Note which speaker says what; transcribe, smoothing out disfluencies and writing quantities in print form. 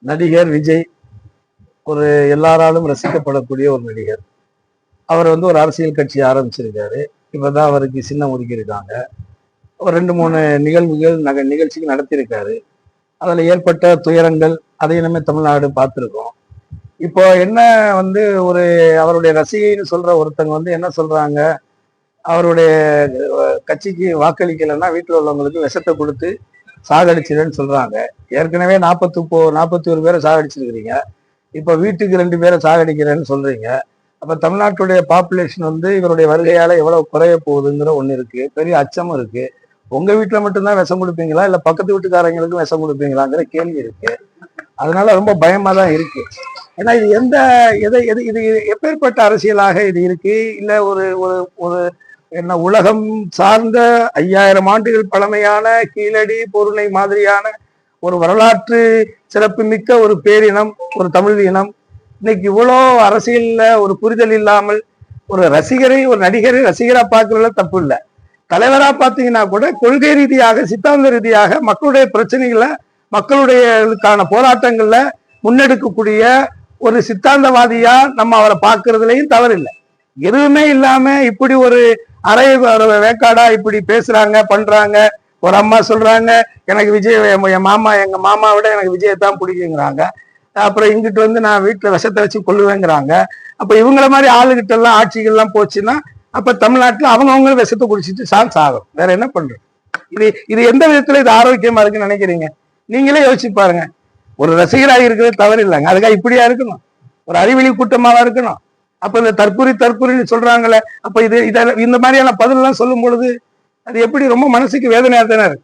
Speaker 1: நடிகர் விஜய் ஒரு எல்லாராலும் ரசிக்கப்படக்கூடிய ஒரு நடிகர். அவர் ஒரு அரசியல் கட்சி ஆரம்பிச்சிருக்காரு. இப்பதான் அவருக்கு சின்னம் ஒதுக்கியிருக்காங்க. ஒரு 2-3 நிகழ்ச்சிகள் நடத்தியிருக்காரு. அதுல ஏற்பட்ட துயரங்கள் அதையும் நம்ம தமிழ்நாடு பார்த்துருக்கோம். இப்போ என்ன ஒரு அவருடைய ரசிகைன்னு சொல்ற ஒருத்தங்க என்ன சொல்றாங்க, அவருடைய கட்சிக்கு வாக்களிக்கலைன்னா வீட்டில் உள்ளவங்களுக்கு விஷத்தை கொடுத்து சாகடிச்சிடுன்னு சொல்றாங்க. ஏற்கனவே 41 பேரை சாகடிச்சிருக்கிறீங்க. இப்ப வீட்டுக்கு 2 பேரை சாகடிக்கிறேன்னு சொல்றீங்க. அப்ப தமிழ்நாட்டுடைய பாப்புலேஷன் இவருடைய வருகையால எவ்வளவு குறைய போகுதுங்கிற ஒண்ணு இருக்கு. பெரிய அச்சமும் இருக்கு. உங்க வீட்டுல மட்டும்தான் விஷம் கொடுப்பீங்களா இல்ல பக்கத்து வீட்டுக்காரங்களுக்கும் விஷம் கொடுப்பீங்களாங்கிற கேள்வி இருக்கு. அதனால ரொம்ப பயமா தான் இருக்கு. ஏன்னா இது இது எப்பேற்பட்ட அரசியலாக இது இருக்கு? இல்ல ஒரு ஒரு ஒரு என்ன உலகம் சார்ந்த 5000 ஆண்டுகள் பழமையான கீழடி பொருளை மாதிரியான ஒரு வரலாற்று சிறப்பு மிக்க ஒரு பேரினம், ஒரு தமிழ் இனம் இன்னைக்கு இவ்வளோ அரசியல்ல ஒரு புரிதல் இல்லாமல் ஒரு நடிகரை ரசிகரா பார்க்கறதுல தப்பு இல்லை. தலைவரா பார்த்தீங்கன்னா கூட கொள்கை ரீதியாக சித்தாந்த ரீதியாக மக்களுடைய பிரச்சனைகளை மக்களுடையக்கான போராட்டங்கள்ல முன்னெடுக்கக்கூடிய ஒரு சித்தாந்தவாதியா நம்ம அவரை பார்க்கறதுலையும் தவறில்லை. எதுவுமே இல்லாம இப்படி ஒரு அரை வேக்காடா இப்படி பேசுறாங்க பண்றாங்க. ஒரு அம்மா சொல்றாங்க எனக்கு விஜய் எங்க மாமா விட எனக்கு விஜயத்தான் பிடிக்குங்கிறாங்க. அப்புறம் இங்கிட்டு நான் வீட்டுல விஷத்தை வச்சு கொள்ளுவேங்கிறாங்க. அப்ப இவங்கள மாதிரி ஆளுகிட்ட எல்லாம் ஆட்சிகள்லாம் போச்சுன்னா அப்ப தமிழ்நாட்டுல அவங்கவுங்க விஷத்தை குடிச்சிட்டு சாகும். வேற என்ன பண்றது? இது எந்த விதத்துல இது ஆரோக்கியமா இருக்குன்னு நினைக்கிறீங்க? நீங்களே யோசிச்சு பாருங்க. ஒரு ரசிகராக இருக்கிறது தவறு இல்லைங்க. அதுக்காக இப்படியா இருக்கணும்? ஒரு அறிவெளி கூட்டமாவா இருக்கணும்? அப்ப இந்த தற்கொலைன்னு சொல்றாங்களே, அப்ப இந்த மாதிரியான பதில் எல்லாம் சொல்லும் பொழுது அது எப்படி ரொம்ப மனசுக்கு வேதனையா தானே இருக்கு.